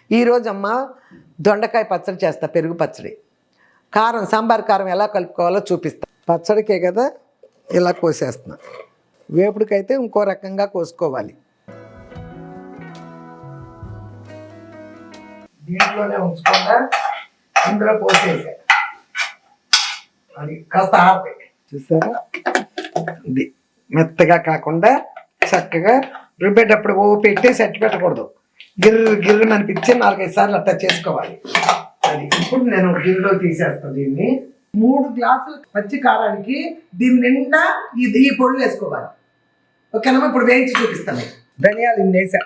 ఈరోజు అమ్మ దొండకాయ పచ్చడి చేస్తా, పెరుగు పచ్చడి. కారం, సాంబార్ కారం ఎలా కలుపుకోవాలో చూపిస్తా. పచ్చడికే కదా ఇలా కోసేస్తున్నా. వేపుడికైతే ఇంకో రకంగా కోసుకోవాలి. దీంట్లోనే ఉంచకుండా ఇందులో పోసేసా. అది కాస్త ఆపే చూసారా, ఇది మెత్తగా కాకుండా చక్కగా రుబ్బేటప్పుడు పెట్టేసి అట్టి పెట్టకూడదు. గిర్రు అనిపించి 4-5 సార్లు అట్లా చేసుకోవాలి. అది ఇప్పుడు నేను గిన్నెలో తీసేస్తాను. దీన్ని 3 గ్లాసులు పచ్చి కారానికి దీని నిండా ఈ పొడులు వేసుకోవాలి. ఓకేనా? ఇప్పుడు వేయించి చూపిస్తాను. ధనియాలు ఇన్ని వేసా,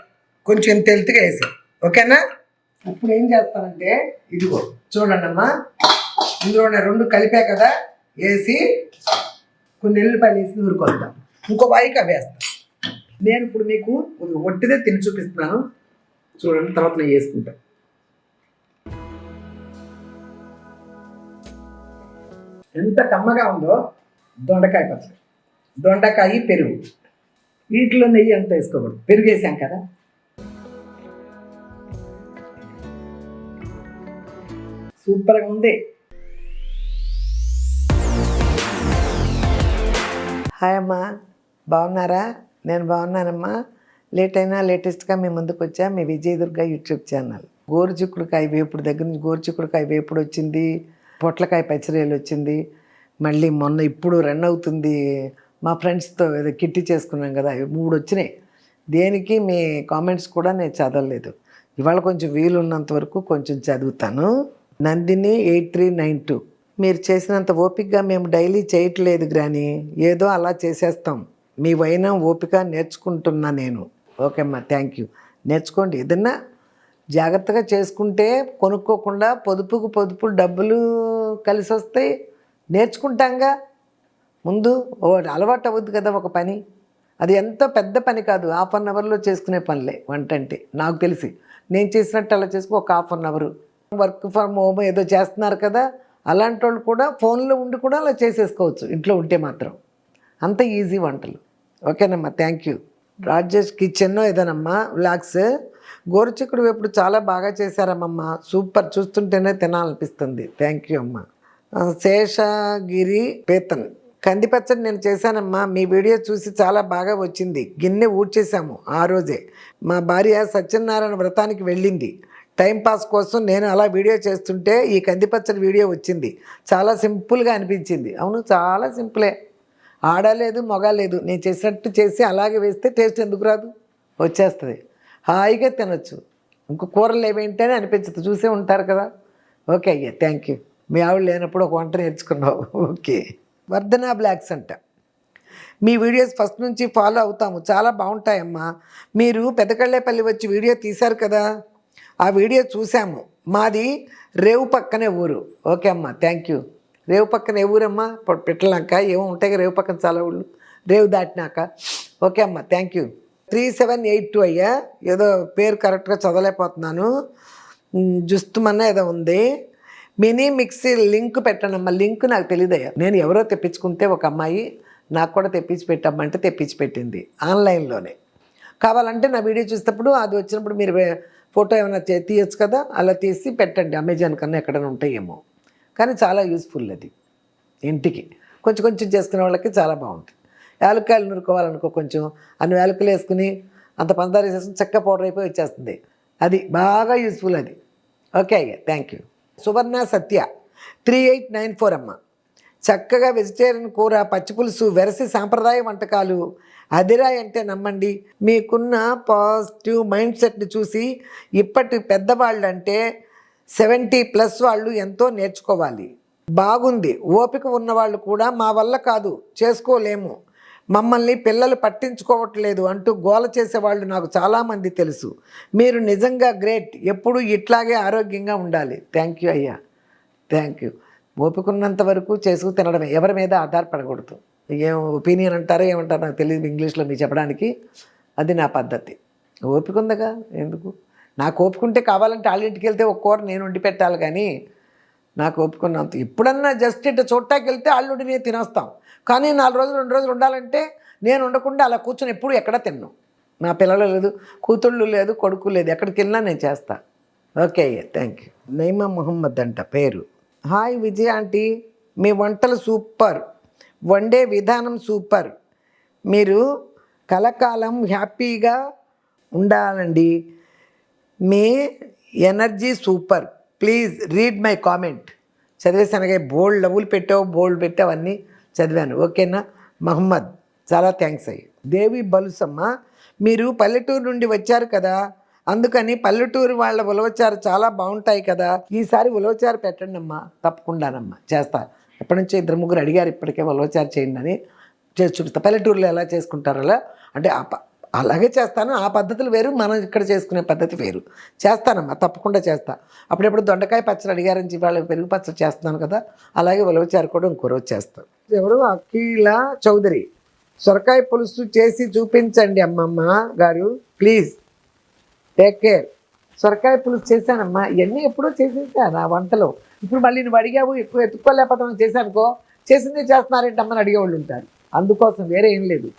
కొంచెం తెల్తిగా వేసా. ఓకేనా? ఇప్పుడు ఏం చేస్తానంటే ఇదిగో చూడండి అమ్మా, ఇందులోనే 2 కలిపా కదా, వేసి కొన్ని ఎల్లిపాయలు వేసి నూరుకొస్తాను. ఇంకో వాయికి అవి వేస్తాను. నేను ఇప్పుడు మీకు ఒట్టిదే తిని చూపిస్తున్నాను, చూడండి. తర్వాత నేను వేసుకుంటాను. ఎంత కమ్మగా ఉందో దొండకాయ పచ్చడి. దొండకాయ పెరుగు, వీటిలో నెయ్యి అంత వేసుకోకూడదు, పెరుగు వేసాం కదా. సూపర్గా ఉంది. హాయ్ అమ్మా, బాగున్నారా? నేను బాగున్నానమ్మా. లేట్ అయినా లేటెస్ట్గా మీ ముందుకు వచ్చా. మీ విజయదుర్గ యూట్యూబ్ ఛానల్. గోరుచిక్కుడుకాయ వేపుడు దగ్గర నుంచి గోరుచిక్కుడుకాయ వేపుడు వచ్చింది, పొట్లకాయ పచ్చడిలు వచ్చింది, మళ్ళీ మొన్న ఇప్పుడు రన్ అవుతుంది. మా ఫ్రెండ్స్తో ఏదో కిట్టి చేసుకున్నాం కదా, 3 వచ్చినాయి. దేనికి మీ కామెంట్స్ కూడా నేను చదవలేదు. ఇవాళ కొంచెం వీలున్నంత వరకు కొంచెం చదువుతాను. నందిని 8392, మీరు చేసినంత ఓపికగా మేము డైలీ చేయట్లేదు గ్రాని, ఏదో అలా చేసేస్తాం. మీ వైనం ఓపిక నేర్చుకుంటున్నా నేను. ఓకే అమ్మా, థ్యాంక్ యూ. నేర్చుకోండి. ఏదన్నా జాగ్రత్తగా చేసుకుంటే కొనుక్కోకుండా పొదుపు డబ్బులు కలిసి వస్తాయి. నేర్చుకుంటాంగా, ముందు అలవాటు అవ్వద్దు కదా ఒక పని. అది ఎంతో పెద్ద పని కాదు, 1/2 అవర్లో చేసుకునే పనిలే వంట అంటే. నాకు తెలిసి నేను చేసినట్టు అలా చేసుకు ఒక 1/2 అవర్. వర్క్ ఫ్రమ్ హోమ్ ఏదో చేస్తున్నారు కదా, అలాంటి వాళ్ళు కూడా ఫోన్లో ఉండి కూడా అలా చేసేసుకోవచ్చు ఇంట్లో ఉంటే మాత్రం. అంత ఈజీ వంటలు. ఓకేనమ్మా, థ్యాంక్ యూ. రాజేష్ కిచెన్ ఏదోనమ్మా వ్లాగ్స్. గోరుచిక్కుడు వేపుడు చాలా బాగా చేశారమ్మమ్మ, సూపర్. చూస్తుంటేనే తినాలనిపిస్తుంది. థ్యాంక్ యూ అమ్మా. శేషగిరి పేతన్, కందిపచ్చడి నేను చేశానమ్మా, మీ వీడియో చూసి చాలా బాగా వచ్చింది. గిన్నె ఊడ్చేసాము ఆ రోజే. మా భార్య సత్యనారాయణ వ్రతానికి వెళ్ళింది. టైంపాస్ కోసం నేను అలా వీడియో చేస్తుంటే ఈ కందిపచ్చడి వీడియో వచ్చింది. చాలా సింపుల్గా అనిపించింది. అవును, చాలా సింపులే. ఆడలేదు మగలేదు, నేను చేసినట్టు చేసి అలాగే వేస్తే టేస్ట్ ఎందుకు రాదు, వచ్చేస్తుంది. హాయిగా తినొచ్చు. ఇంకో కూరలు ఏవేంటి అని అనిపించదు, చూసే ఉంటారు కదా. ఓకే అయ్యా, థ్యాంక్ యూ. మీ ఆవిడ లేనప్పుడు ఒక వంట నేర్చుకున్నావు. ఓకే. వర్ధనా బ్లాగ్స్ అంట, మీ వీడియోస్ ఫస్ట్ నుంచి ఫాలో అవుతాము, చాలా బాగుంటాయమ్మా. మీరు పెదకళ్ళేపల్లి వచ్చి వీడియో తీశారు కదా, ఆ వీడియో చూసాము. మాది రేవు పక్కనే ఊరు. ఓకే అమ్మా, థ్యాంక్ యూ. రేవు పక్కన ఏ ఊరమ్మా? పెట్టలాక ఏమో ఉంటాయి రేవు పక్కన చాలా ఊళ్ళు, రేవు దాటినాక. ఓకే అమ్మా, థ్యాంక్ యూ. 3782 అయ్యా, ఏదో పేరు కరెక్ట్గా చదవలేకపోతున్నాను. జుస్తుమన్న ఏదో ఉంది. మినీ మిక్సీ లింక్ పెట్టనమ్మా. లింక్ నాకు తెలియదయ్యా. నేను ఎవరో తెప్పించుకుంటే ఒక అమ్మాయి నాకు కూడా తెప్పించి పెట్టమ్మంటే తెప్పించి పెట్టింది ఆన్లైన్లోనే. కావాలంటే నా వీడియో చూసేటప్పుడు అది వచ్చినప్పుడు మీరు ఫోటో ఏమైనా తీయచ్చు కదా, అలా తీసి పెట్టండి. అమెజాన్ కన్నా ఎక్కడైనా ఉంటాయేమో. కానీ చాలా యూస్ఫుల్ అది, ఇంటికి కొంచెం కొంచెం చేసుకునే వాళ్ళకి చాలా బాగుంటుంది. యాలక్కాయలు నూరుకోవాలనుకో, కొంచెం అన్ని యాలకులు వేసుకుని అంత పంచదార వేసేసుకుని చక్క పౌడర్ అయిపోయి వచ్చేస్తుంది. అది బాగా యూస్ఫుల్ అది. ఓకే అయ్యా, థ్యాంక్ యూ. సువర్ణ సత్య 3894 అమ్మ, చక్కగా వెజిటేరియన్ కూర, పచ్చిపులుసు, వెరసి సాంప్రదాయ వంటకాలు అదిరాయి అంటే నమ్మండి. మీకున్న పాజిటివ్ మైండ్ సెట్ని చూసి ఇప్పటి పెద్దవాళ్ళు అంటే 70+ వాళ్ళు ఎంతో నేర్చుకోవాలి. బాగుంది. ఓపిక ఉన్నవాళ్ళు కూడా మా వల్ల కాదు, చేసుకోలేము, మమ్మల్ని పిల్లలు పట్టించుకోవట్లేదు అంటూ గోల చేసేవాళ్ళు నాకు చాలామంది తెలుసు. మీరు నిజంగా గ్రేట్. ఎప్పుడూ ఇట్లాగే ఆరోగ్యంగా ఉండాలి. థ్యాంక్ యూ అయ్యా, థ్యాంక్ యూ. ఓపిక ఉన్నంత వరకు చేసుకు తినడమే, ఎవరి మీద ఆధారపడకూడదు. ఏం ఒపీనియన్ అంటారో ఏమంటారో నాకు తెలియదు ఇంగ్లీష్లో మీకు చెప్పడానికి. అది నా పద్ధతి. ఓపిక ఉందగా ఎందుకు. నాకు ఓపికంటే కావాలంటే వాళ్ళ ఇంటికి వెళ్తే ఒక కూర నేను వండి పెట్టాలి, కానీ నాకు ఓపికన్నంత. ఎప్పుడన్నా జస్ట్ ఇట్లా చూడటానికి వెళ్తే వాళ్ళు నేను తినేస్తాం, కానీ 4 రోజులు 2 రోజులు ఉండాలంటే నేను ఉండకుండా అలా కూర్చొని ఎప్పుడు ఎక్కడ తిన్నాను. నా పిల్లలు లేదు, కూతుళ్ళు లేదు, కొడుకు లేదు, ఎక్కడికి వెళ్ళినా నేను చేస్తాను. ఓకే అయ్యా, థ్యాంక్ యూ. నైమా మొహమ్మద్ అంట పేరు. హాయ్ విజయ ఆంటీ, మీ వంటలు సూపర్, వండే విధానం సూపర్, మీరు కలకాలం హ్యాపీగా ఉండాలండి, మీ energy super, please read my comment. చదివేసానుగా, బోల్డ్ లవ్వులు పెట్టావు, బోల్డ్ పెట్టావు, అన్నీ చదివాను. ఓకేనా మహమ్మద్, చాలా థ్యాంక్స్ అయ్యి. దేవి బలుసమ్మ, మీరు పల్లెటూరు నుండి వచ్చారు కదా, అందుకని పల్లెటూరు వాళ్ళ ఉలవచారు చాలా బాగుంటాయి కదా, ఈసారి ఉలవచారు పెట్టండి అమ్మా. తప్పకుండానమ్మా, చేస్తా. ఎప్పటి నుంచో 2-3 అడిగారు ఇప్పటికే ఉలవచారు చేయండి అని. చేసి చూపిస్తా. పల్లెటూరులో ఎలా చేసుకుంటారో అలా, అంటే అలాగే చేస్తాను. ఆ పద్ధతులు వేరు, మనం ఇక్కడ చేసుకునే పద్ధతి వేరు. చేస్తానమ్మా, తప్పకుండా చేస్తా. అప్పుడెప్పుడు దొండకాయ పచ్చడి అడిగారని చెప్పి వాళ్ళు పెరుగు పచ్చడి చేస్తున్నాను కదా, అలాగే ఉలవచారు కూడా ఇంకో రోజు చేస్తాను. ఎవరు? అఖిల చౌదరి, సొరకాయ పులుసు చేసి చూపించండి అమ్మమ్మ గారు ప్లీజ్, టేక్ కేర్. సొరకాయ పులుసు చేశానమ్మా, ఇవన్నీ ఎప్పుడో చేసేసాను ఆ వంటలో. ఇప్పుడు మళ్ళీ నువ్వు అడిగావు, ఎక్కువ ఎత్తుక్కోలేకపోతాను చేశానుకో, చేసిందే చేస్తున్నారేంటి అమ్మని అడిగేవాళ్ళు ఉంటారు. అందుకోసం వేరే ఏం లేదు.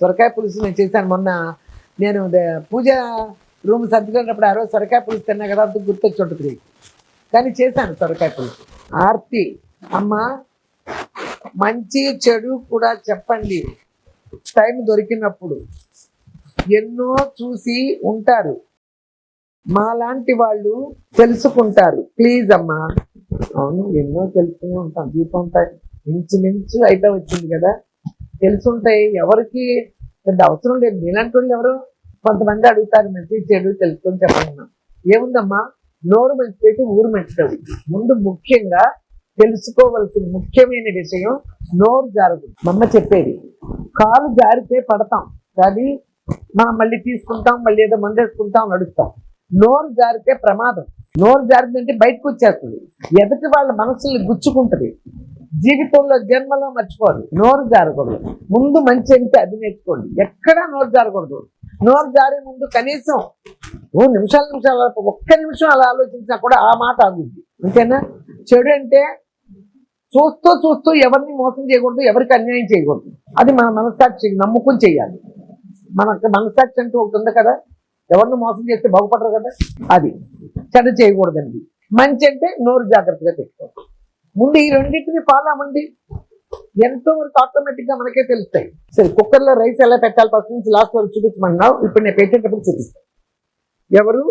సొరకాయ పులుసు నేను చేశాను మొన్న. నేను పూజ రూమ్ సర్దుకునేటప్పుడు ఆ రోజు సొరకాయ పులుసు తిన్నా కదా, అంత గుర్తొచ్చి ఉంటుంది. కానీ చేశాను సొరకాయ పులుసు. ఆర్తి అమ్మ, మంచి చెడు కూడా చెప్పండి, టైం దొరికినప్పుడు. ఎన్నో చూసి ఉంటారు, మాలాంటి వాళ్ళు తెలుసుకుంటారు ప్లీజ్ అమ్మా. అవును, ఎన్నో తెలుసుకునే ఉంటాం. దీపం ఇంచుమించు అయితే వచ్చింది కదా, తెలుసుంటాయి. ఎవరికి పెద్ద అవసరం లేదు. నీలాంటి వాళ్ళు ఎవరు కొంతమంది అడుగుతారు, మంచి చెడు తెలుసుకొని చెప్పండి. ఏముందమ్మా, నోరు మంచి పెట్టి ఊరు మంచిది. ముందు ముఖ్యంగా తెలుసుకోవలసిన ముఖ్యమైన విషయం, నోరు జారదు. మమ్మ చెప్పేది, కాలు జారితే పడతాం కానీ మనం మళ్ళీ తీసుకుంటాం, మళ్ళీ ఏదో మందేసుకుంటాం, నడుస్తాం. నోరు జారితే ప్రమాదం. నోరు జారిందంటే బయటకు వచ్చేస్తుంది, ఎదుటి వాళ్ళ మనసుల్ని గుచ్చుకుంటుంది. జీవితంలో జన్మలో మర్చిపోదు, నోరు జారకూడదు. ముందు మంచి అంటే అది నేర్చుకోండి, ఎక్కడా నోరు జారకూడదు. నోరు జారే ముందు కనీసం నిమిషాలు ఒక్క నిమిషం అలా ఆలోచించినా కూడా ఆ మాట ఆగుద్ది. అంతేనా? చెడు అంటే చూస్తూ చూస్తూ ఎవరిని మోసం చేయకూడదు, ఎవరికి అన్యాయం చేయకూడదు. అది మన మనస్సాక్షి నమ్ముకుని చేయాలి. మనకు మనస్సాక్షి అంటూ ఒకటి ఉంది కదా, ఎవరిని మోసం చేస్తే బాగుపడరు కదా, అది చెడు చేయకూడదండి. మంచి అంటే నోరు జాగ్రత్తగా పెట్టుకోవాలి. ముందు ఈ రెండింటిని ఫాలో అవ్వండి, ఎంతో వరకు ఆటోమేటిక్గా మనకే తెలుస్తాయి. సరే, కుక్కర్లో రైస్ ఎలా పెట్టాలి ఫస్ట్ నుంచి లాస్ట్ వరకు చూపించమన్నావు, ఇప్పుడు నేను పెట్టేటప్పుడు చూపిస్తాను. ఎవరు?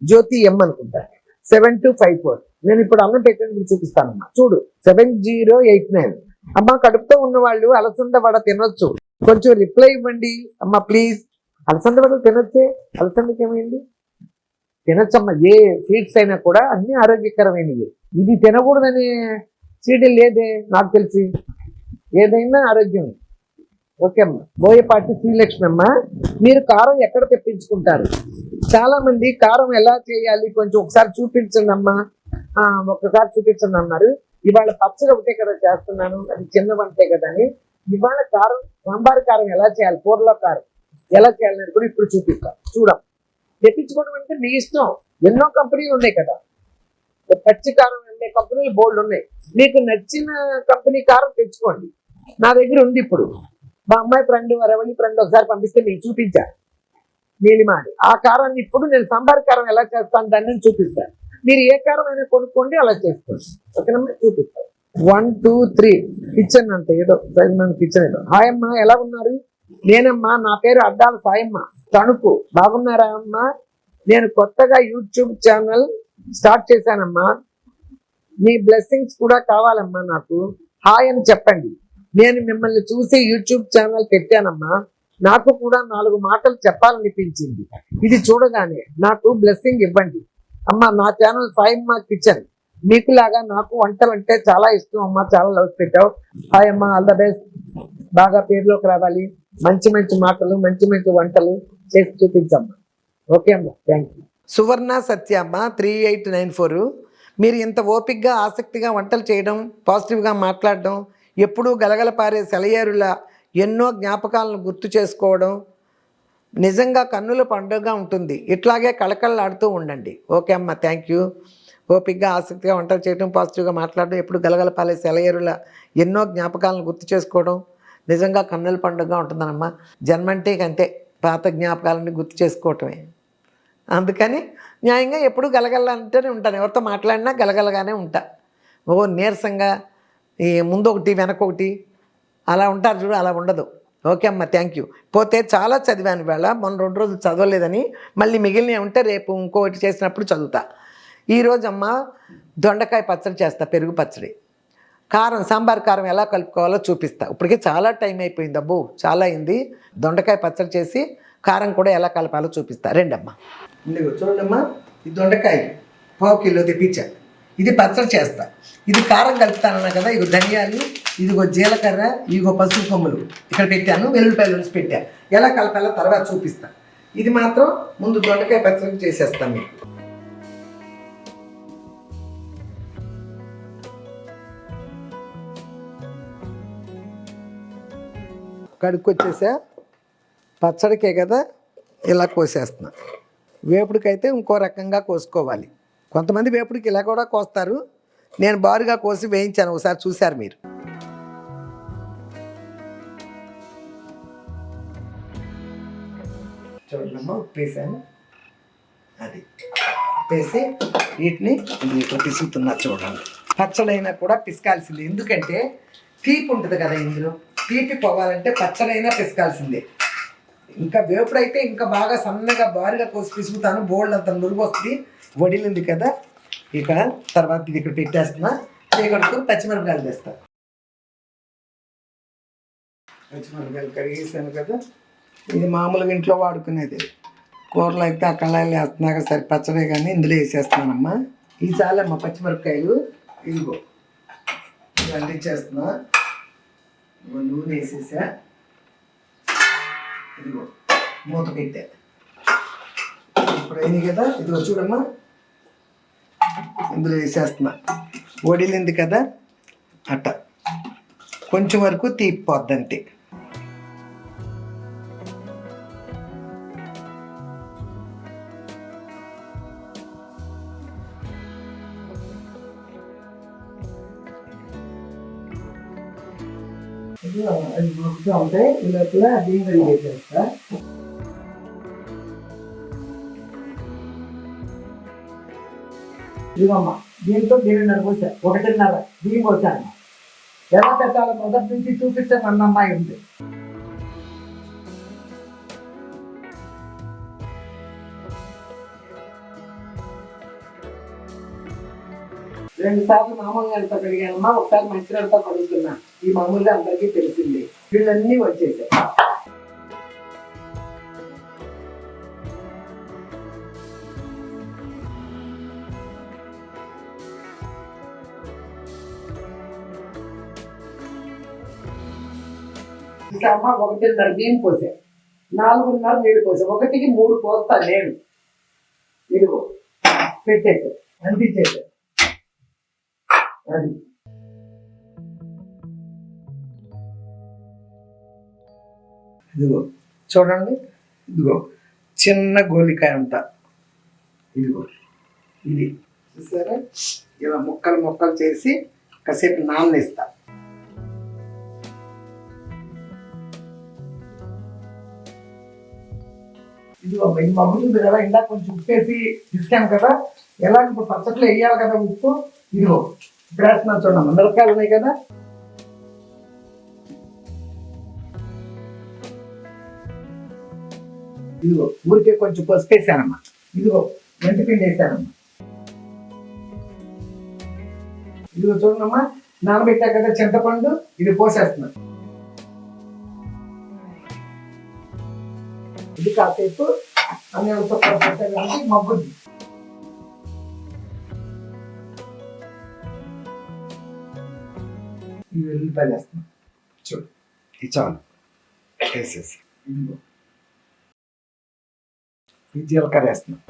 జ్యోతి ఎం అనుకుంటా, 7254. నేను ఇప్పుడు అన్నం పెట్టేటప్పుడు చూపిస్తానమ్మా. చూడు, 7089. అమ్మ, కడుపుతో ఉన్న వాళ్ళు అలసంద వడ తినొచ్చు, కొంచెం రిప్లై ఇవ్వండి అమ్మ ప్లీజ్. అలసంద వడ తినొచ్చే, అలసందకి ఏమైంది? తినొచ్చమ్మా. ఏ స్వీట్స్ అయినా కూడా అన్ని ఆరోగ్యకరమైనవి. ఇది తినకూడదనే సీడీ లేదే నాకు తెలిసి, ఏదైనా ఆరోగ్యం. ఓకే అమ్మ. బోయపాటి శ్రీలక్ష్మి అమ్మ, మీరు కారం ఎక్కడ తెప్పించుకుంటారు? చాలా మంది కారం ఎలా చేయాలి కొంచెం ఒకసారి చూపించండి అమ్మా, ఒక్కసారి చూపించండి అన్నారు. ఇవాళ పచ్చడి ఒకటే కదా చేస్తున్నాను, అది చిన్న వంటే కదా అని. ఇవాళ కారం, సాంబార్ కారం ఎలా చేయాలి, కూరలో కారం ఎలా చేయాలని కూడా ఇప్పుడు చూపిస్తాను. తెప్పించుకోవడం అంటే మీ ఇష్టం. ఎన్నో కంపెనీలు ఉన్నాయి కదా, పచ్చి కారం అనే కంపెనీలు బోల్డ్ ఉన్నాయి. మీకు నచ్చిన కంపెనీ కారం తెచ్చుకోండి. నా దగ్గర ఉంది ఇప్పుడు. మా అమ్మాయి ఫ్రెండ్, రవళి ఫ్రెండ్ ఒకసారి పంపిస్తే మీకు చూపించా, నీలిమాడి. ఆ కారాన్ని ఇప్పుడు నేను సాంబార్ కారం ఎలా చేస్తాను దాన్ని చూపిస్తాను. మీరు ఏ కారం అయినా కొనుక్కోండి, అలా చేసుకోండి. ఓకేనమ్మా, చూపిస్తాను. 1 2 3 కిచెన్ అంటే ఏదో కిచెన్ ఏదో. హాయ్ అమ్మా, ఎలా ఉన్నారు? నేనమ్మా, నా పేరు అడ్డాల సాయమ్మ, తణుకు. బాగున్నారా అమ్మా? నేను కొత్తగా యూట్యూబ్ ఛానల్ స్టార్ట్ చేశానమ్మా, మీ బ్లెస్సింగ్స్ కూడా కావాలమ్మా. నాకు హాయ్ అని చెప్పండి. నేను మిమ్మల్ని చూసి యూట్యూబ్ ఛానల్ పెట్టానమ్మా, నాకు కూడా 4 మాటలు చెప్పాలనిపించింది. ఇది చూడగానే నాకు బ్లెస్సింగ్ ఇవ్వండి అమ్మా. నా ఛానల్ సాయమ్మ కిచెన్. మీకులాగా నాకు వంటలు అంటే చాలా ఇష్టం అమ్మా, చాలా లవ్ పెట్టావు. హాయ్ అమ్మా, ఆల్ ద బెస్ట్. బాగా పేరులోకి రావాలి, మంచి మంచి మాటలు, మంచి మంచి వంటలు చేసి చూపించమ్మా. ఓకే అమ్మా, థ్యాంక్ యూ. సువర్ణ సత్యమ్మ 3894. మీరు ఇంత ఓపిక్గా ఆసక్తిగా వంటలు చేయడం, పాజిటివ్గా మాట్లాడడం, ఎప్పుడూ గలగలపారే సెలయేరుల ఎన్నో జ్ఞాపకాలను గుర్తు చేసుకోవడం నిజంగా కన్నుల పండుగగా ఉంటుంది. ఇట్లాగే కళకళలాడుతూ ఉండండి. ఓకే అమ్మ, థ్యాంక్ యూ. ఓపిక్గా ఆసక్తిగా వంటలు చేయడం, పాజిటివ్గా మాట్లాడడం, ఎప్పుడు గలగలపారే సెలయేరుల ఎన్నో జ్ఞాపకాలను గుర్తు చేసుకోవడం నిజంగా కన్నుల పండుగగా ఉంటుందన్నమ్మా. జన్మంటే అంతే, పాత జ్ఞాపకాలని గుర్తు చేసుకోవటమే. అందుకని న్యాయంగా ఎప్పుడు గలగల అంటూనే ఉంటాను, ఎవరితో మాట్లాడినా గలగలగానే ఉంటా. నీరసంగా ఈ ముందు ఒకటి వెనకొకటి అలా ఉంటారు చూడు, అలా ఉండదు. ఓకే అమ్మ, థ్యాంక్ యూ. పోతే చాలా చదివాను ఇవాళ, మొన్న 2 రోజులు చదవలేదని మళ్ళీ మిగిలినవి ఉంటే రేపు ఇంకొకటి చేసినప్పుడు చదువుతా. ఈరోజు అమ్మ దొండకాయ పచ్చడి చేస్తా, పెరుగు పచ్చడి. కారం, సాంబార్ కారం ఎలా కలుపుకోవాలో చూపిస్తా. ఇప్పటికే చాలా టైం అయిపోయింది అబ్బో, చాలా అయింది. దొండకాయ పచ్చడి చేసి కారం కూడా ఎలా కలపాలో చూపిస్తా. రెండమ్మా, ఇదిగో చూడమ్మా, ఈ దొండకాయ 1/2 కిలో తెప్పించా. ఇది పచ్చడి చేస్తా. ఇది కారం కలుపుతానన్నా కదా. ఇగో ధనియాలు, ఇదిగో జీలకర్ర, ఇదిగో పసుపు కొమ్ములు ఇక్కడ పెట్టాను, వెల్లుల్లిపాయలు వేసి పెట్టా. ఎలా కలపాలో తర్వాత చూపిస్తా. ఇది మాత్రం ముందు దొండకాయ పచ్చడి చేసేస్తాను మీకు. కడుక్కొచ్చేసా, పచ్చడికే కదా ఇలా కోసేస్తున్నా. వేపుడికైతే ఇంకో రకంగా కోసుకోవాలి. కొంతమంది వేపుడికి ఇలా కూడా కోస్తారు, నేను బారుగా కోసి వేయించాను, ఒకసారి చూశారు మీరు. చూడమ్మా, ఉప్పేసాను. అది ఉప్పేసి వీటిని పిసుకుతున్నా చూడండి. పచ్చడైనా కూడా పిసకాల్సిందే, ఎందుకంటే తీపి ఉంటుంది కదా ఇందులో. తీపి పోవాలంటే పచ్చడైనా పిసకాల్సిందే. ఇంకా వేపుడైతే ఇంకా బాగా సన్నగా బారుగా కోసి పిసుకుతాను, బోల్డ్ అంత నురుగు వస్తుంది. వడిలింది కదా, ఇక్కడ తర్వాత ఇది ఇక్కడ పెట్టేస్తున్నా. చేయగడుకుని పచ్చిమిరపకాయలు వేస్తా. పచ్చిమిరపకాయలు కడిగేసాను కదా. ఇది మామూలుగా ఇంట్లో వాడుకునేది. కూరలు అయితే ఆ కళాయిలు వేస్తున్నాక సరే, పచ్చడే కానీ ఇందులో వేసేస్తున్నానమ్మా. ఇది చాలమ్మా పచ్చిమిరపకాయలు. ఇదిగో ఇవన్నీ చేస్తున్నా. నూనె వేసేసా, ఇదిగో మూత పెట్టా. ఇప్పుడు అయింది కదా, ఇదిగో చూడమ్మా, ఇందులో వేసేస్తున్నా. వడిలింది కదా అట్ట, కొంచెం వరకు తీపిపోద్దంటే. అది మొక్కుతూ ఉంటే ఈ లోపల బియ్యం కడిగేసేస్తా. ఇదిగమ్మా, దీంతో 1.5 పోసా, 1.5 బియ్యం పోసాను. ఎలా పెట్టాలో మొదటి నుంచి చూపించాను అన్న అమ్మాయి ఉంది. రెండు సార్లు మామూలుగా ఎంత కడిగానమ్మా, ఒకసారి మంచినీళ్ళతో కడుగుతున్నా. ఈ మామూలుగా అందరికీ తెలిసింది. వీళ్ళన్నీ వచ్చేసాయి. అమ్మ 1.5 బియ్యం పోసా, 4.5 నీళ్ళు పోసా. 1కి 3 పోస్తా నేను. ఇదిగో పెట్టేసా, అందించేసా. అది ఇదిగో చూడండి, ఇదిగో చిన్న గోలికాయ అంట. ఇదిగో ఇది చూసారా, ఇలా ముక్కలు ముక్కలు చేసి కాసేపు నాననిస్తా. ఇదిగో ఇది మగ్గుతుంది కదా, ఇందాక కొంచెం ఉప్పేసి తీసుకాను కదా. ఎలా ఇప్పుడు పచ్చట్లో వేయాలి కదా ఉప్పు. ఇదిగో ఇప్పుడు వేస్తున్నాను చూడమ్మా, మిరపకాయలు ఉన్నాయి కదా. ఇదిగో ఊరికే కొంచెం పసుపు వేసానమ్మా. ఇదిగో మెంతిపిండి వేసానమ్మా. ఇదిగో చూడమ్మా, నానబెట్టా కదా చింతపండు, ఇది పోసేస్తున్నాను. ఇది కాసేపు అన్నిటితో పెట్టడానికి మగ్గుద్ది. ఈ వెల్లుల్లిపాయలు వేస్తున్నాం చూడు, ఇది చాలు వేసేసి. ఇదిగో ఈ జీలకర్ర వేస్తున్నాం.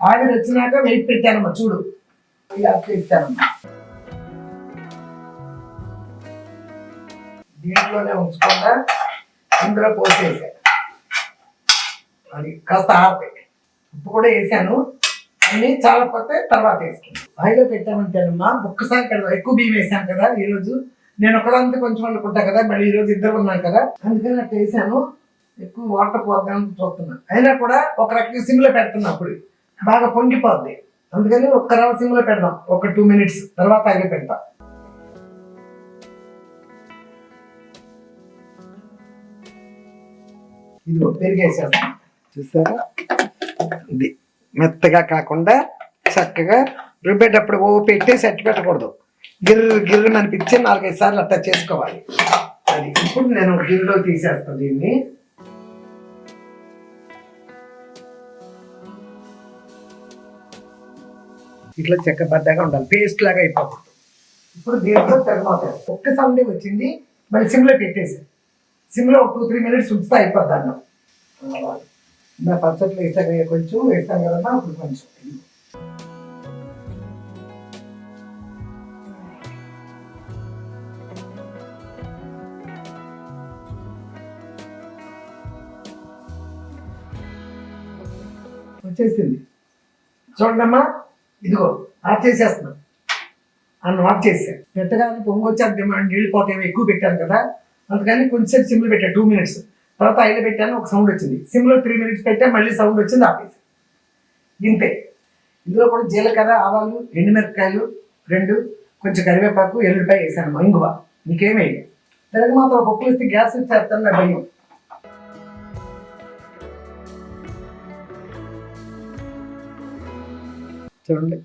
ఆవిరి వచ్చినాక వెయిట్ పెట్టానమ్మా చూడు, ఇది అప్పు ఇస్తానమ్మా. దీంట్లోనే ఉంచకుండా ఇందులో పోసేసా. అది కాస్త ఆపే. ఉప్పు కూడా వేసాను, అన్నీ చాలా పోతే తర్వాత వేసుకున్నాను. ఆయిలో పెట్టామంటేనమ్మా ఒక్కసారి కదా, ఎక్కువ బియ్యం వేసాను కదా ఈరోజు. నేను ఒకదాంతో కొంచెం వండుకుంటా కదా, మళ్ళీ ఈరోజు ఇద్దరు ఉన్నాను కదా, అందుకని అట్లా వేసాను. ఎక్కువ వాటర్ పోద్దామని చూస్తున్నా, అయినా కూడా ఒక రకంగా సిమ్లో పెడుతున్నా. అప్పుడు బాగా పొంగిపోద్ది, అందుకని ఒక్క రవ్వ సిమ్లో పెడదాం. ఒక 2 minutes తర్వాత ఆగి పెడతా. ఇది పెరిగేసేస్తాం, చూసారా? ఇది మెత్తగా కాకుండా చక్కగా రుబ్బేటప్పుడు పెట్టేసి అట్టి పెట్టకూడదు. గిర్రు గిర్రు అనిపించి 4-5 సార్లు అట్టా చేసుకోవాలి. అది ఇప్పుడు నేను గిన్నెలో తీసేస్తాను దీన్ని. ఇట్లా చెక్కబద్దగా ఉండాలి, పేస్ట్ లాగా అయిపోతుంది. ఇప్పుడు దీంట్లో తిరగమాతారు. ఒక్క సౌండే వచ్చింది, మళ్ళీ సిమ్లో పెట్టేసి సిమ్లో 2-3 minutes ఉంచుతా అయిపోద్ది అన్నం. నా పచ్చట్లు వేసాక కొంచెం వేస్తాను కదమ్మా, అప్పుడు కొంచెం వచ్చేసింది. చూడండమ్మా, ఇదిగో ఆఫ్ చేసేస్తున్నాను. అన్నం ఆఫ్ చేసాను. పెట్టగానే పొంగి వచ్చి నీళ్ళు పోతే ఎక్కువ పెట్టాను కదా, అందుకని కొంచెం సిమ్లో పెట్టాను 2 minutes. తర్వాత ఐలో పెట్టాను, ఒక సౌండ్ వచ్చింది. సిమ్లో 3 minutes పెట్టా, మళ్ళీ సౌండ్ వచ్చింది, ఆపేసి. ఇంతే. ఇందులో కూడా జీలకర్ర, ఆవాలు, ఎండుమిరపకాయలు 2, కొంచెం కరివేపాకు, ఎల్లుడిపాయ వేసాను, ఇంగువ. నీకేమేయాలి. తిరగ మాత్రం పప్పులు ఇస్తే గ్యాస్ ఇచ్చేస్తాను, నా భయం. చూడండి,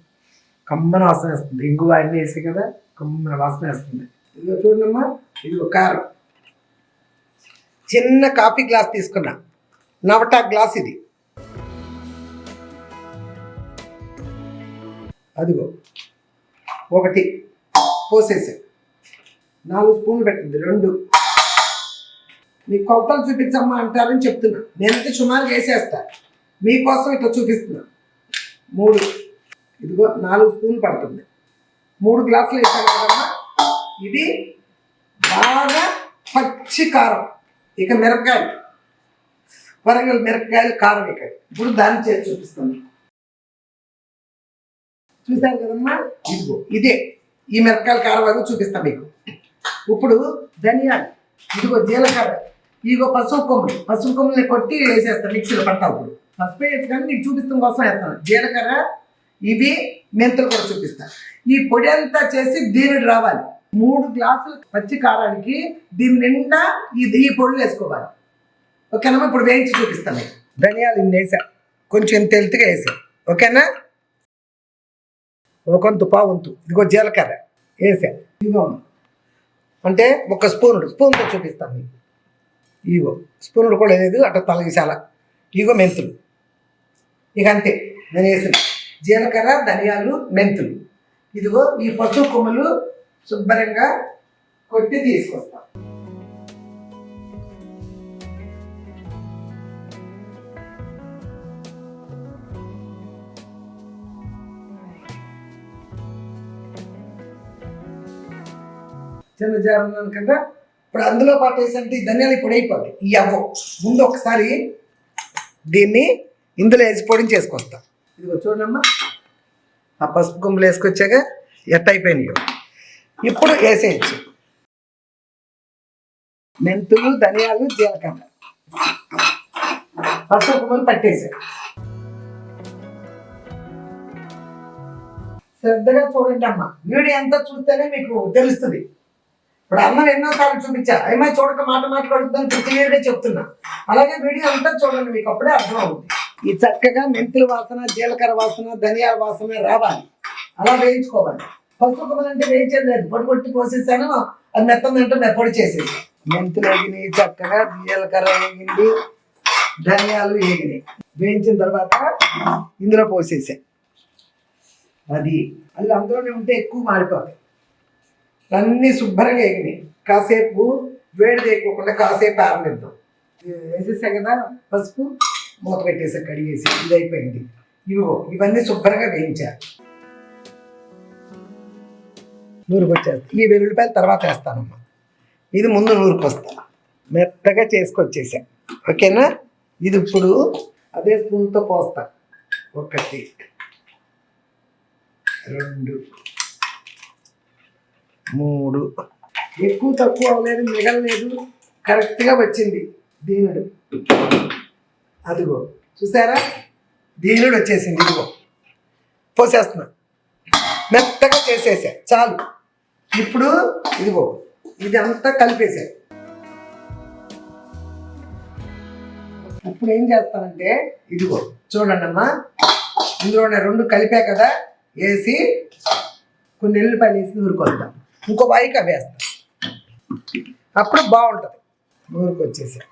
కమ్మన వాసన వేస్తుంది. ఇంగువ అన్నీ వేసి కదా, కమ్మన వాసన వేస్తుంది. ఇదిగో చూడమ్మా, ఇదిగో కారం. చిన్న కాఫీ గ్లాస్ తీసుకున్నా, నవటా గ్లాస్ ఇది. అదిగో ఒకటి పోసేసా. 4 స్పూన్లు పెట్టింది, 2. మీకు కొలతలు చూపించమ్మా అంటారని చెప్తున్నా. నేనైతే సుమారుగా వేసేస్తా, మీకోసం ఇట్లా చూపిస్తున్నా. 3, ఇదిగో 4 స్పూన్లు పడుతుంది. 3 గ్లాసులు వేసాను కదమ్మా. ఇది బాగా పచ్చి కారం. ఇక మిరపకాయలు, వరంగల్ మిరపకాయలు కారం. ఇక ఇప్పుడు దాన్ని చేసి చూపిస్తాను. చూసారు కదమ్మా, ఇదిగో ఇదే ఈ మిరపకాయల కారం వరకు చూపిస్తాను మీకు. ఇప్పుడు ధనియాలు, ఇదిగో జీలకర్ర, ఇదిగో పసుపు కొమ్ముల్ని కొట్టి వేసేస్తాను, మిక్సీలో పడతా. ఇప్పుడు పసుపు వేసి కానీ మీకు చూపిస్తాం కోసం వేస్తాను. జీలకర్ర, ఇవి మెంతులు కూడా చూపిస్తాను. ఈ పొడి అంతా చేసి దీనికి రావాలి. 3 గ్లాసులు పచ్చి కారానికి దీని నిండా ఈ పొడులు వేసుకోవాలి. ఓకేనమ్మా, ఇప్పుడు వేయించి చూపిస్తాను. ధనియాలు ఇన్ని వేసా, కొంచెం తెలుతుగా వేసా. ఓకేనా, ఒక వంతు పావంతు. ఇదిగో జీలకర్ర వేసా, ఇదిగో అంటే 1 స్పూన్తో చూపిస్తాను మీకు. ఇగో స్పూన్లు కూడా లేదు, అట్లా తలగిసాల. ఇగో మెంతులు, ఇక అంతే. నేను వేసిన జీలకర్ర, ధనియాలు, మెంతులు. ఇదిగో ఈ పసుపు కొమ్ములు శుభ్రంగా కొట్టి తీసుకొస్తాం. చిన్న జారు ఉన్నాను కదా, ఇప్పుడు అందులో పాటేసంటే ఈ ధనియాలు ఇప్పుడు అయిపోతాయి. ఈ అవ్వ ముందు ఒకసారి దీన్ని ఇందులో వేసి పొడిని చేసుకొస్తా. ఇదిగో చూడమ్మా, ఆ పసుపు కొమ్ములు వేసుకొచ్చాక ఎట్ట అయిపోయినాయి. ఇప్పుడు వేసేయచ్చు మెంతులు, ధనియాలు, జీలకర్ర, పసుపు కొమ్ములు పట్టేసాయి. శ్రద్ధగా చూడండి అమ్మా, వీడియో అంతా చూస్తేనే మీకు తెలుస్తుంది. ఇప్పుడు అన్నం ఎన్నోసార్లు చూపించా, ఏమో చూడక మాట కడుగుతుందని క్లియర్గా చెప్తున్నా. అలాగే వీడియో అంతా చూడండి, మీకు అప్పుడే అర్థం అవుతుంది. ఈ చక్కగా మెంతుల వాసన, జీలకర్ర వాసన, ధనియాల వాసన రావాలి, అలా వేయించుకోవాలి. పసుపు కొమ్మలు అంటే వేయించేది లేదు, పొడి కొట్టి పోసేసాను, అది మెత్తందంటే పొడి చేసేది. మెంతులు వేగినాయి, చక్కగా జీలకర్ర వేగింది, ధనియాలు వేగినాయి. వేయించిన తర్వాత ఇందులో పోసేసా. అది అందులోనే ఉంటే ఎక్కువ మాడిపోతాయి. అన్నీ శుభ్రంగా వేగినాయి. కాసేపు వేడి చేయకోకుండా కాసేపు ఆరనిద్దాం. వేసేసా కదా పసుపు, మూత పెట్టేసా, కడిగేసి. ఇది అయిపోయింది. ఇవన్నీ శుభ్రంగా వేయించాలి. నూరుకొచ్చేస్తా. ఈ వెల్లుల్లిపాయలు తర్వాత వేస్తానమ్మా, ఇది ముందు నూరుకొస్తా. మెత్తగా చేసుకొచ్చేసా. ఓకేనా, ఇది ఇప్పుడు అదే స్పూన్తో పోస్తా. 1, 2, 3. ఎక్కువ తక్కువ అవ్వలేదు, మిగలలేదు, కరెక్ట్గా వచ్చింది దీనుడు. అదిగో చూసారా, దీనుడు వచ్చేసింది. ఇదిగో పోసేస్తున్నా, మెత్తగా చేసేసా చాలు. ఇప్పుడు ఇదిగో ఇది అంతా కలిపేసా. ఇప్పుడు ఏం చేస్తానంటే ఇదిగో చూడండి అమ్మా, ఇందులో 2 కలిపా కదా, వేసి కొన్ని ఎల్లిపాయలు వేసి నూరుకొస్తాను. ఇంకో వాయికి అవి వేస్తాను, అప్పుడు బాగుంటుంది. నూరుకొచ్చేసా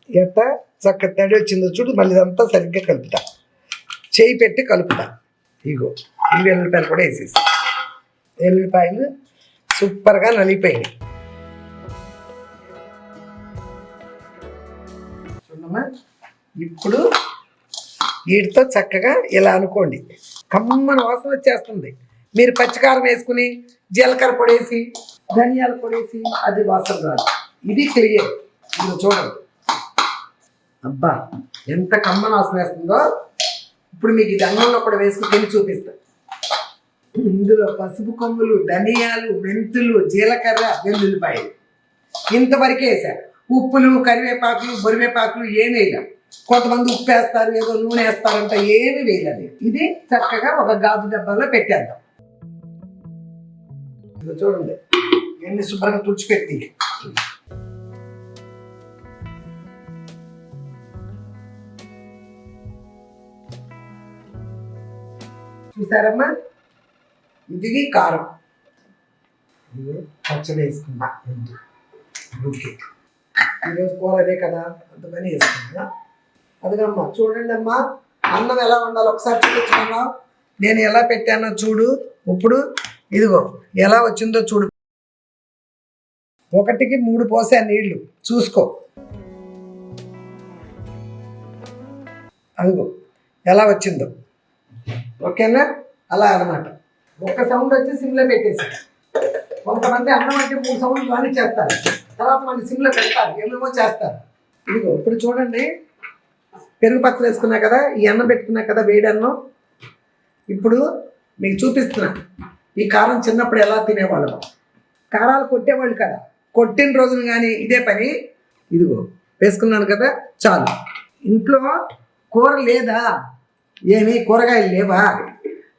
ఎట్ట చక్క తడి వచ్చిందో చూడు. మళ్ళీ ఇదంతా సరిగ్గా కలుపుతా, చేయి పెట్టి కలుపుతా. ఇగో ఇవి ఎల్లిపాయలు కూడా వేసేసి, ఎల్లిపాయలు సూపర్గా నలిగిపోయినాయి. చూడమ్మా, ఇప్పుడు వీటితో చక్కగా ఇలా అనుకోండి, కమ్మన వాసన వచ్చేస్తుంది. మీరు పచ్చికారం వేసుకుని జీలకర్ర పొడేసి ధనియాల పొడేసి అది వాసన రాదు. ఇది క్లియర్. ఇది చూడండి, అబ్బా ఎంత కమ్మన వాసన వేస్తుందో. ఇప్పుడు మీకు ఇది అన్నంలో కూడా వేసుకుని తిని చూపిస్తాను. ఇందులో పసుపు కొమ్ములు, ధనియాలు, మెంతులు, జీలకర్ర, వెల్లుల్లిపాయలు ఇంతవరకే వేసారు. ఉప్పులు, కరివేపాకులు, బొరివేపాకులు ఏమి వేయలేదు. కొంతమంది ఉప్పు వేస్తారు, ఏదో నూనె వేస్తారంట, ఏమి వేయలేదు. ఇది చక్కగా ఒక గాజు డబ్బాలో పెట్టేద్దాం. ఇది చూడండి ఎన్ని శుభ్రంగా తుడిచిపెట్టి. చూసారమ్మా, ఇది కారం. పచ్చడి వేసుకున్నా. ఓకే, ఈరోజు కూర అదే కదా, అంతమని వేసుకున్నా. అదిగమ్మా చూడండి అమ్మా, అన్నం ఎలా ఉండాలో ఒకసారి చూపించుకున్నావు. నేను ఎలా పెట్టానో చూడు. ఇప్పుడు ఇదిగో ఎలా వచ్చిందో చూడు. 1కి 3 పోసా నీళ్లు, చూసుకో. అదిగో ఎలా వచ్చిందో. ఓకేనా, అలా అన్నమాట. ఒక సౌండ్ వచ్చి సిమ్లో పెట్టేసి. కొంతమంది అన్నం అంటే 3 సౌండ్లు కానీ చేస్తారు, తర్వాత మళ్ళీ సిమ్లో పెడతారు, ఏమేమో చేస్తారు. ఇదిగో ఇప్పుడు చూడండి, పెరుగు పచ్చడి వేసుకున్నా కదా, ఈ అన్నం పెట్టుకున్నా కదా, వేడి అన్నం. ఇప్పుడు మీకు చూపిస్తున్నా ఈ కారం చిన్నప్పుడు ఎలా తినేవాళ్ళం. కారాలు కొట్టేవాళ్ళు కదా, కొట్టిన రోజున కానీ ఇదే పని. ఇదిగో వేసుకున్నాను కదా, చాలు. ఇంట్లో కూర లేదా, ఏమీ కూరగాయలు లేవా,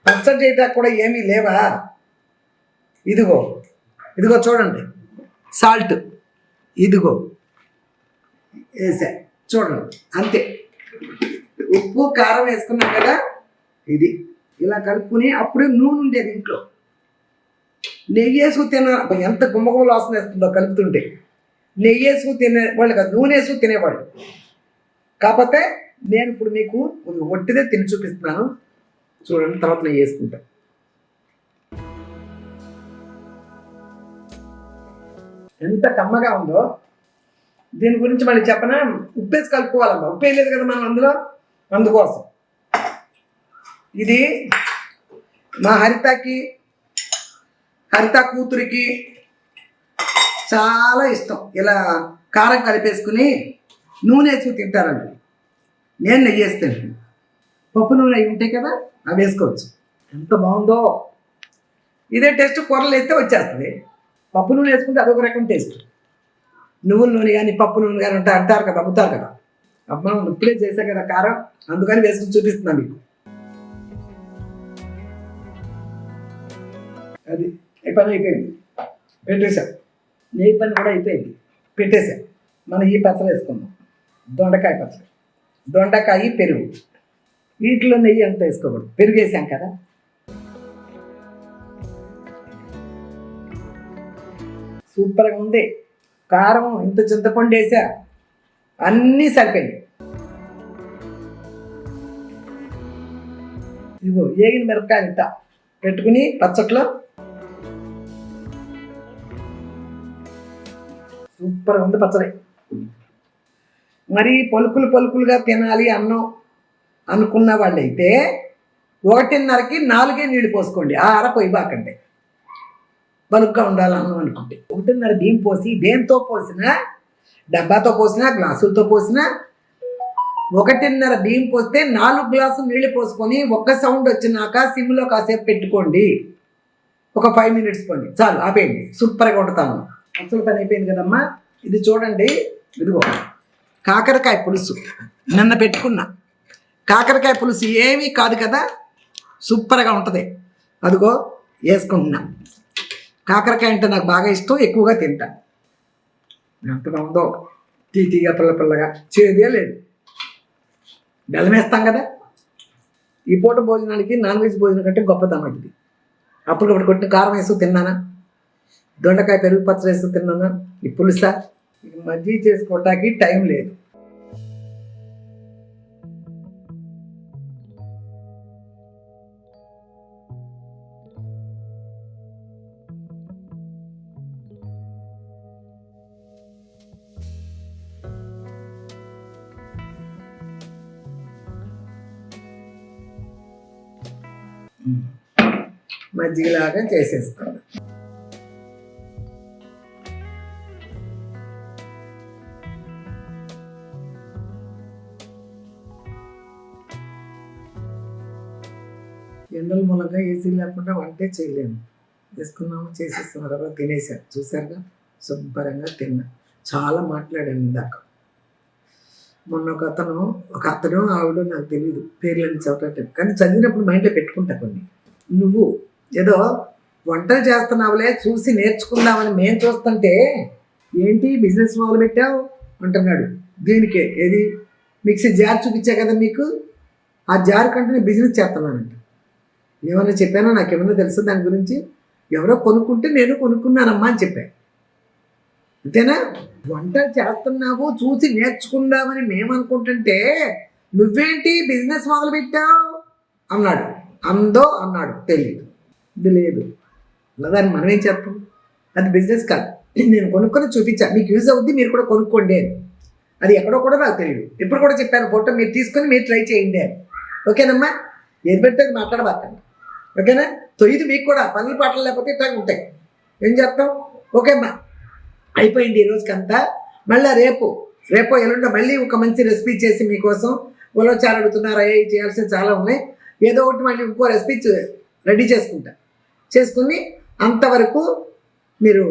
పచ్చడి చేయడానికి కూడా ఏమీ లేవా, ఇదిగో ఇదిగో చూడండి సాల్ట్, ఇదిగో వేసా చూడండి, అంతే. ఉప్పు కారం వేసుకున్నాం కదా, ఇది ఇలా కలుపుకుని. అప్పుడు నూనె ఉండేది ఇంట్లో, నెయ్యి వేసుకు తిన, ఎంత గుమ్మగుమ్మలు వాసన వేస్తుందో కలుపుతుంటే. నెయ్యి వేసుకు తినేవాళ్ళు కదా, నూనె వేసుకు తినేవాళ్ళు. కాకపోతే నేను ఇప్పుడు మీకు ఒట్టిదే తిని చూపిస్తున్నాను, చూడండి. తర్వాత నేను వేసుకుంటాను. ఎంత కమ్మగా ఉందో. దీని గురించి మళ్ళీ చెప్పనా, ఉప్పేసి కలుపుకోవాలమ్మా. ఉప్పు వేయలేదు కదా మనం అందులో, అందుకోసం. ఇది మా హరిత కూతురికి చాలా ఇష్టం. ఇలా కారం కలిపేసుకుని నూనె వేసుకు తింటారండి. నేను నెయ్యి వేస్తాను, పప్పు నూనె అవి ఉంటాయి కదా, అవి వేసుకోవచ్చు. ఎంత బాగుందో. ఇదే టేస్ట్ కూరలు వేస్తే వచ్చేస్తుంది. పప్పు నూనె వేసుకుంటే అదొక రకం టేస్ట్. నువ్వుల నూనె కానీ పప్పు నూనె కానీ ఉంటాయి అంటారు కదా, అమ్ముతారు కదా. అమ్మ ఇప్పుడే చేసా కదా కారం, అందుకని వేసుకుని చూపిస్తున్నా మీకు. అది ఈ పని అయిపోయింది, పెట్టేసా. నెయ్యి పని కూడా అయిపోయింది, పెట్టేసా. మనం ఈ పచ్చడి వేసుకుందాం, దొండకాయ పచ్చడి. దొండకాయ, పెరుగు. వీటిలో నెయ్యి అంత వేసుకోకూడదు, పెరుగు వేసాం కదా. సూపర్గా ఉంది. కారం ఇంత చింతపండు వేసా, అన్నీ సరిపోయింది. ఇదిగో ఏగిన మిరపకాయలు ఇంత పెట్టుకుని పచ్చట్లో సూపర్గా ఉంది పచ్చడి. మరి పలుకులుగా తినాలి అన్నం అనుకున్న వాళ్ళైతే 1:30కి 4 నీళ్ళు పోసుకోండి. ఆ అర పొయ్యిబాకండి, బలుగ్గా ఉండాలి అన్నం అనుకుంటే. 1:30 బియ్యం పోసి, దేంతో పోసినా, డబ్బాతో పోసినా, గ్లాసులతో పోసినా, 1:30 బియ్యం పోస్తే 4 గ్లాసులు నీళ్ళు పోసుకొని ఒక్క సౌండ్ వచ్చినాక సిమ్లో కాసేపు పెట్టుకోండి. ఒక 5 మినిట్స్ పోండి, చాలు, ఆపేయండి. సూపర్గా వండుతాను. అసలు పని అయిపోయింది కదమ్మా. ఇది చూడండి, ఇదిగో కాకరకాయ పులుసు నిన్న పెట్టుకున్నా. కాకరకాయ పులుసు ఏమీ కాదు కదా, సూపర్గా ఉంటుంది. అదిగో వేసుకుంటున్నా. కాకరకాయ అంటే నాకు బాగా ఇష్టం, ఎక్కువగా తింటా. ఎంతగా ఉందో, తీగా పిల్లగా, చేదే లేదు. బెల్లం వేస్తాం కదా. ఈ పూట భోజనానికి నాన్ వెజ్ భోజనం కంటే గొప్పదన్నమాట ఇది. అప్పటికప్పుడు కొట్టిన కారం వేసుకు తిన్నానా, దొండకాయ పెరుగు పచ్చడి వేసుకు తిన్నానా, ఈ పులుసా. మజ్జిగ చేసుకోవటానికి టైం లేదు. మజ్జిగలాగా చేసేసుకోవాలి. ఎండల మూలంగా ఏసీ లేకుండా వంటే చేయలేము. వేసుకున్నాము, చేసేస్తాం, తర్వాత తినేసాను. చూసారుగా, శుభ్రంగా తిన్నా. చాలా మాట్లాడాను ఇందాక. మొన్న ఒక అతను ఆవిడ నాకు తెలియదు, పేర్లని చదవటం, కానీ చదివినప్పుడు మైండ్లో పెట్టుకుంటా కొన్ని. నువ్వు ఏదో వంటలు చేస్తున్నావులే, చూసి నేర్చుకుందామని మేము చూస్తుంటే ఏంటి బిజినెస్ మొదలు పెట్టావు అంటున్నాడు. దీనికే ఏది మిక్సీ జార్ చూపించా కదా మీకు, ఆ జార్ కంటే నేను బిజినెస్ చేస్తున్నానంట. ఏమన్నా చెప్పానో నాకేమన్నా తెలుసు దాని గురించి? ఎవరో కొనుక్కుంటే నేను కొనుక్కున్నానమ్మా అని చెప్పాను, అంతేనా? వంటలు చేస్తున్నావు చూసి నేర్చుకుందామని మేము అనుకుంటుంటే నువ్వేంటి బిజినెస్ మొదలు పెట్టావు అన్నాడు. అన్నాడు తెలియదు, ఇది లేదు దాన్ని మనం ఏం చేస్తాం? అది బిజినెస్ కాదు. నేను కొనుక్కొని చూపించాను, మీకు యూజ్ అవుద్ది, మీరు కూడా కొనుక్కోండి అని. అది ఎక్కడో కూడా నాకు తెలియదు. ఇప్పుడు కూడా చెప్పాను, ఫోటో మీరు తీసుకొని మీరు ట్రై చేయండి అని. ఓకేనమ్మా? ఏది పెడితే అది మాట్లాడబాకండి, ఓకేనా? ఇది మీకు కూడా పనులు పాటలు లేకపోతే ఇట్లా ఉంటాయి, ఏం చేస్తాం? ఓకే అమ్మా, అయిపోయింది ఈ రోజుకంతా. మళ్ళీ రేపు ఎల్లుండో మళ్ళీ ఒక మంచి రెసిపీ చేసి మీకోసం. ఉలవచారు అడుగుతున్నారా, చేయాల్సిన చాలా ఉన్నాయి. ఏదో ఒకటి మళ్ళీ ఇంకో రెసిపీ రెడీ చేసుకుని అంతవరకు మీరు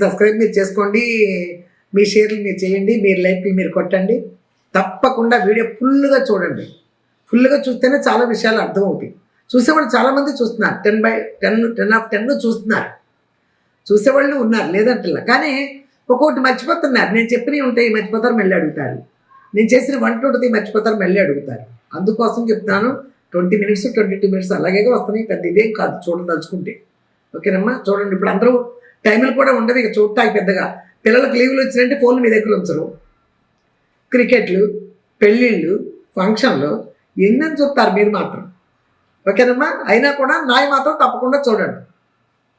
సబ్స్క్రైబ్ మీరు చేసుకోండి, మీ షేర్లు మీరు చేయండి, మీరు లైక్లు మీరు కొట్టండి. తప్పకుండా వీడియో ఫుల్గా చూడండి. ఫుల్గా చూస్తేనే చాలా విషయాలు అర్థమవుతాయి. చూసేవాళ్ళు చాలామంది చూస్తున్నారు, 10/10 చూస్తున్నారు, చూసేవాళ్ళు ఉన్నారు, లేదంటలా. కానీ ఒక్కొక్కటి మర్చిపోతున్నారు. నేను చెప్పినవి ఉంటాయి, మర్చిపోతారు, మళ్ళీ అడుగుతారు. నేను చేసిన వంట ఉంటుంది, మర్చిపోతారు, మళ్ళీ అడుగుతారు. అందుకోసం చెప్తాను, 20 minutes 22 minutes అలాగే వస్తున్నాయి, పెద్ద ఇదేం కాదు చూడదలుచుకుంటే. ఓకేనమ్మా? చూడండి. ఇప్పుడు అందరూ టైంలు కూడా ఉండవు ఇక చూడటానికి పెద్దగా. పిల్లలకు లీవ్లు వచ్చినంటే ఫోన్లు మీ దగ్గర ఉంచరు. క్రికెట్లు, పెళ్ళిళ్ళు, ఫంక్షన్లు ఎన్నని చూస్తారు మీరు మాత్రం. ఓకేనమ్మా? అయినా కూడా నాయి మాత్రం తప్పకుండా చూడండి.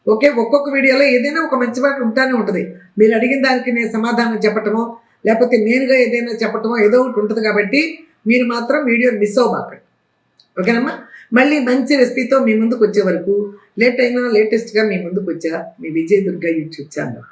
ఓకే? ఒక్కొక్క వీడియోలో ఏదైనా ఒక మంచి మాట ఉంటానే ఉంటుంది. మీరు అడిగిన దానికి నేను సమాధానం చెప్పటమో, లేకపోతే నేనుగా ఏదైనా చెప్పటమో ఏదో ఒకటి ఉంటుంది. కాబట్టి మీరు మాత్రం వీడియో మిస్ అవ్వబాకండి. ఓకేనమ్మా? మళ్ళీ మంచి రెసిపీతో మీ ముందుకు వచ్చే వరకు లేట్ అయినా లేటెస్ట్గా మీ ముందుకు వచ్చా మీ విజయదుర్గ యూట్యూబ్ ఛానల్.